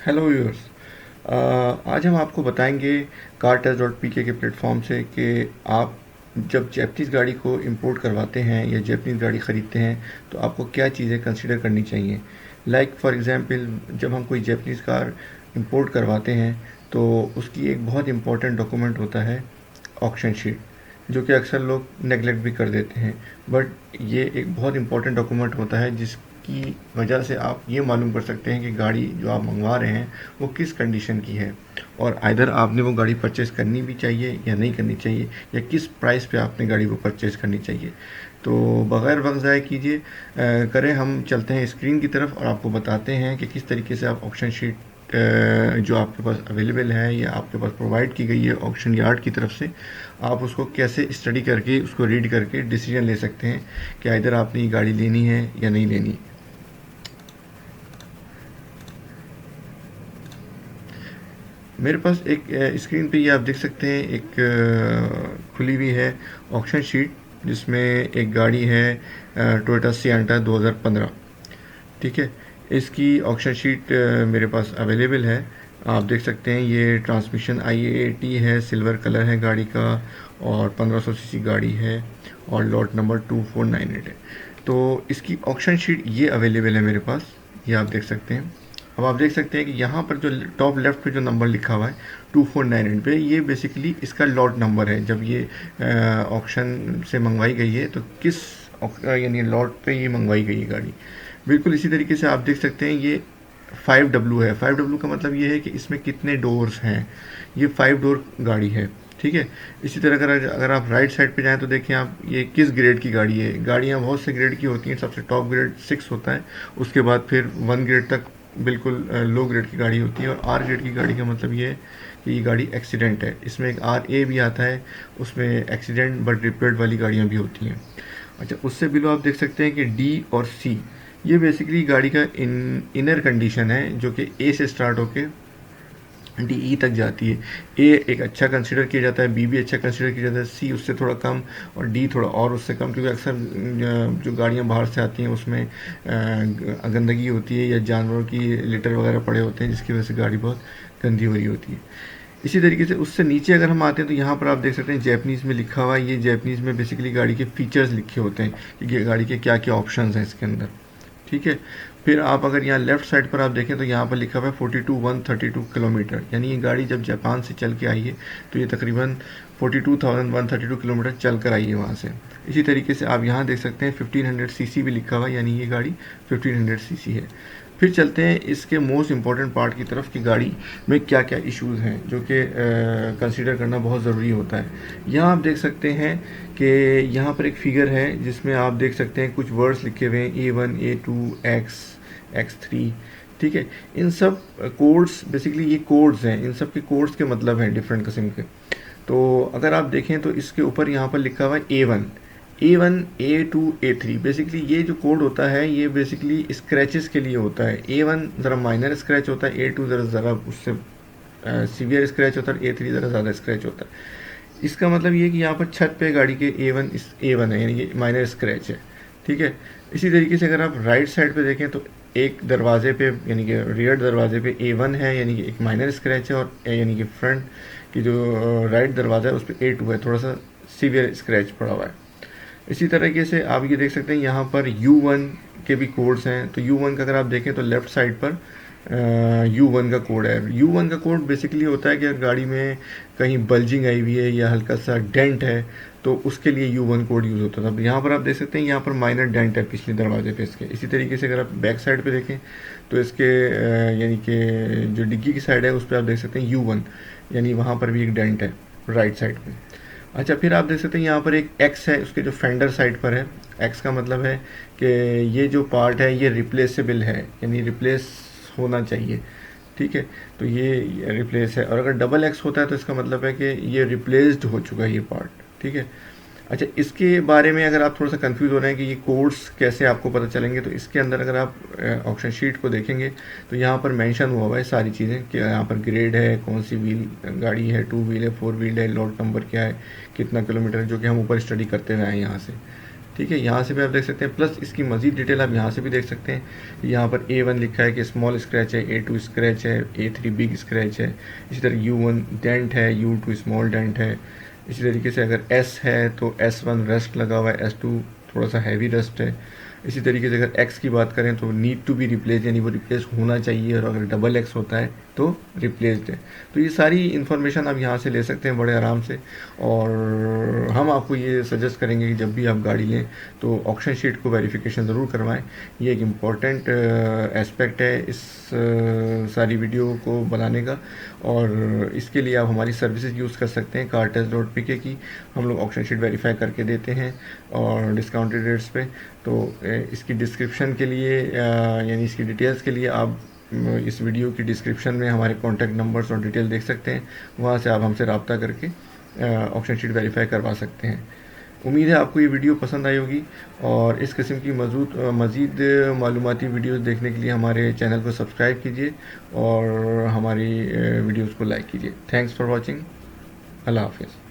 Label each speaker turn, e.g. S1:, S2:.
S1: Hello viewers. आज हम आपको बताएंगे कार टेस्ट डॉट पी के प्लेटफॉर्म से कि आप जब जैपनीज़ गाड़ी को इंपोर्ट करवाते हैं या जैपनीज़ गाड़ी ख़रीदते हैं तो आपको क्या चीज़ें कंसीडर करनी चाहिए। लाइक फॉर एग्जांपल, जब हम कोई जैपनीज़ कार इंपोर्ट करवाते हैं तो उसकी एक बहुत इंपॉर्टेंट डॉक्यूमेंट होता है ऑक्शन शीट, जो कि अक्सर लोग नेगलेक्ट भी कर देते हैं। बट ये एक बहुत इंपॉर्टेंट डॉक्यूमेंट होता है जिसकी वजह से आप ये मालूम कर सकते हैं कि गाड़ी जो आप मंगवा रहे हैं वो किस कंडीशन की है, और आइदर आपने वो गाड़ी परचेज़ करनी भी चाहिए या नहीं करनी चाहिए, या किस प्राइस पे आपने गाड़ी को परचेज़ करनी चाहिए। तो बग़ैर वक्त ज़ाय कीजिए करें, हम चलते हैं स्क्रीन की तरफ और आपको बताते हैं कि किस तरीके से आप ऑक्शन शीट जो आपके पास अवेलेबल है या आपके पास प्रोवाइड की गई है ऑक्शन यार्ड की तरफ से, आप उसको कैसे स्टडी करके उसको रीड करके डिसीजन ले सकते हैं कि इधर आपने ये गाड़ी लेनी है या नहीं लेनी। मेरे पास एक स्क्रीन पे ये आप देख सकते हैं, एक खुली हुई है ऑक्शन शीट जिसमें एक गाड़ी है टोयोटा सिएंटा 2015। ठीक है, इसकी ऑक्शन शीट मेरे पास अवेलेबल है। आप देख सकते हैं ये ट्रांसमिशन IAT है, सिल्वर कलर है गाड़ी का, और 1500 सीसी गाड़ी है और लॉट नंबर 2498 है। तो इसकी ऑक्शन शीट ये अवेलेबल है मेरे पास, ये आप देख सकते हैं। अब आप देख सकते हैं कि यहाँ पर जो टॉप लेफ्ट पे जो नंबर लिखा हुआ है 2498 पे, ये बेसिकली इसका लॉट नंबर है। जब ये ऑक्शन से मंगवाई गई है तो किस यानी लॉट पे ये मंगवाई गई है गाड़ी। बिल्कुल इसी तरीके से आप देख सकते हैं ये 5W है। 5W का मतलब ये है कि इसमें कितने डोर्स हैं, ये 5 डोर गाड़ी है। ठीक है, इसी तरह अगर आप राइट साइड पे जाएं तो देखें आप ये किस ग्रेड की गाड़ी है। गाड़ियाँ बहुत से ग्रेड की होती हैं, सबसे टॉप ग्रेड 6 होता है, उसके बाद फिर 1 ग्रेड तक बिल्कुल लो ग्रेड की गाड़ी होती है, और R ग्रेड की गाड़ी का मतलब ये है कि ये गाड़ी एक्सीडेंट है। इसमें एक RA भी आता है, उसमें एक्सीडेंट बट रिपेयर्ड वाली गाड़ियाँ भी होती हैं। अच्छा, उससे बिलो आप देख सकते हैं कि D और C, ये बेसिकली गाड़ी का इनर कंडीशन है जो कि A से स्टार्ट होके DE तक जाती है। A एक अच्छा कंसिडर किया जाता है, B भी अच्छा कंसिडर किया जाता है, C उससे थोड़ा कम और D थोड़ा और उससे कम, क्योंकि अक्सर जो गाड़ियाँ बाहर से आती हैं उसमें गंदगी होती है या जानवरों की लिटर वगैरह पड़े होते हैं, जिसकी वजह से गाड़ी बहुत गंदी हो रही होती है। इसी तरीके से उससे नीचे अगर हम आते हैं तो यहाँ पर आप देख सकते हैं जैपनीज़ में लिखा हुआ है। ये जैपनीज़ में बेसिकली गाड़ी के फीचर्स लिखे होते हैं कि गाड़ी के क्या क्या ऑप्शंस हैं इसके अंदर। ठीक है, फिर आप अगर यहाँ लेफ़्ट साइड पर आप देखें तो यहाँ पर लिखा हुआ है 42,132 किलोमीटर, यानी ये गाड़ी जब जापान से चल के आई है तो ये तकरीबन 42,132 किलोमीटर चल कर आई है वहाँ से। इसी तरीके से आप यहाँ देख सकते हैं 1500 सीसी भी लिखा हुआ है, यानी ये गाड़ी 1500 सीसी है। फिर चलते हैं इसके मोस्ट इम्पॉर्टेंट पार्ट की तरफ कि गाड़ी में क्या क्या इश्यूज़ हैं जो कि कंसीडर करना बहुत ज़रूरी होता है। यहाँ आप देख सकते हैं कि यहाँ पर एक फिगर है जिसमें आप देख सकते हैं कुछ वर्ड्स लिखे हुए हैं A1 A2 X X3। ठीक है, इन सब कोड्स बेसिकली ये कोड्स हैं, इन सब के कोड्स के मतलब हैं डिफरेंट किस्म के। तो अगर आप देखें तो इसके ऊपर यहाँ पर लिखा हुआ है A1 A2 A3। बेसिकली ये जो कोड होता है ये बेसिकली स्क्रैचेस के लिए होता है। A1 ज़रा माइनर स्क्रैच होता है, A2 ज़रा उससे सीवियर स्क्रैच होता है, A3 ज़रा ज़्यादा स्क्रैच होता है। इसका मतलब ये कि यहाँ पर छत पे गाड़ी के A1 है, यानी कि माइनर स्क्रैच है। ठीक है, इसी तरीके से अगर आप राइट साइड पे देखें तो एक दरवाजे पे यानी कि रियर दरवाजे पे A1 है, यानी कि एक माइनर स्क्रैच है, और यानी कि फ्रंट की जो राइट दरवाज़ा है उस पर A2 है, थोड़ा सा सीवियर स्क्रैच पड़ा हुआ है। इसी तरीके से आप ये देख सकते हैं यहाँ पर U1 के भी कोड्स हैं। तो U1 का अगर आप देखें तो लेफ़्ट साइड पर U1 का कोड है। U1 का कोड बेसिकली होता है कि अगर गाड़ी में कहीं बल्जिंग आई हुई है या हल्का सा डेंट है तो उसके लिए U1 कोड यूज़ होता था। यहाँ पर आप देख सकते हैं यहाँ पर माइनर डेंट है पिछले दरवाजे पे इसके। इसी तरीके से अगर आप बैक साइड पे देखें तो इसके यानी कि जो डिग्गी की साइड है उस पर आप देख सकते हैं U1, यानी वहाँ पर भी एक डेंट है राइट साइड पे। अच्छा, फिर आप देख सकते हैं यहाँ पर एक X है, उसके जो फेंडर साइड पर है। X का मतलब है कि ये जो पार्ट है ये रिप्लेसेबल है, यानी रिप्लेस होना चाहिए। ठीक है, तो ये रिप्लेस है, और अगर डबल X होता है तो इसका मतलब है कि ये रिप्लेस्ड हो चुका है ये पार्ट। ठीक है, अच्छा, इसके बारे में अगर आप थोड़ा सा कंफ्यूज हो रहे हैं कि ये कोड्स कैसे आपको पता चलेंगे, तो इसके अंदर अगर आप ऑप्शन शीट को देखेंगे तो यहाँ पर मेंशन हुआ है सारी चीज़ें कि यहाँ पर ग्रेड है, कौन सी व्हील गाड़ी है, 2 व्हील है, 4 व्हील है, लॉट नंबर क्या है, कितना किलोमीटर है, जो कि हम ऊपर स्टडी करते हुए आए यहाँ से। ठीक है, यहाँ से भी आप देख सकते हैं, प्लस इसकी मज़ीद डिटेल आप यहाँ से भी देख सकते हैं। यहाँ पर A1 लिखा है कि स्मॉल स्क्रैच है, A2 स्क्रैच है, A3 बिग स्क्रैच है, इसी तरह U1 डेंट है, U2 स्मॉल डेंट है। इसी तरीके से अगर S है तो S1 रस्ट लगा हुआ है, S2 थोड़ा सा हैवी रस्ट है। इसी तरीके से अगर एक्स की बात करें तो नीड टू बी रिप्लेस, यानी वो रिप्लेस होना चाहिए, और अगर डबल एक्स होता है तो रिप्लेस्ड है। तो ये सारी इन्फॉर्मेशन आप यहाँ से ले सकते हैं बड़े आराम से। और हम आपको ये सजेस्ट करेंगे कि जब भी आप गाड़ी लें तो ऑक्शन शीट को वेरिफिकेशन ज़रूर करवाएं। ये एक इम्पॉर्टेंट एस्पेक्ट है इस सारी वीडियो को बनाने का। और इसके लिए आप हमारी सर्विसेज यूज़ कर सकते हैं cartest.pk की। हम लोग ऑक्शन शीट वेरीफाई करके देते हैं और डिस्काउंटेड रेट्स पे। तो इसकी डिस्क्रिप्शन के लिए यानी इसकी डिटेल्स के लिए आप इस वीडियो की डिस्क्रिप्शन में हमारे कॉन्टैक्ट नंबर्स और डिटेल देख सकते हैं। वहाँ से आप हमसे रब्ता करके ऑक्शन शीट वेरीफाई करवा सकते हैं। उम्मीद है आपको ये वीडियो पसंद आई होगी, और इस किस्म की मज़ीद मालूमाती वीडियोस देखने के लिए हमारे चैनल को सब्सक्राइब कीजिए और हमारी वीडियोस को लाइक कीजिए। Thanks for watching. अल्लाह हाफिज़।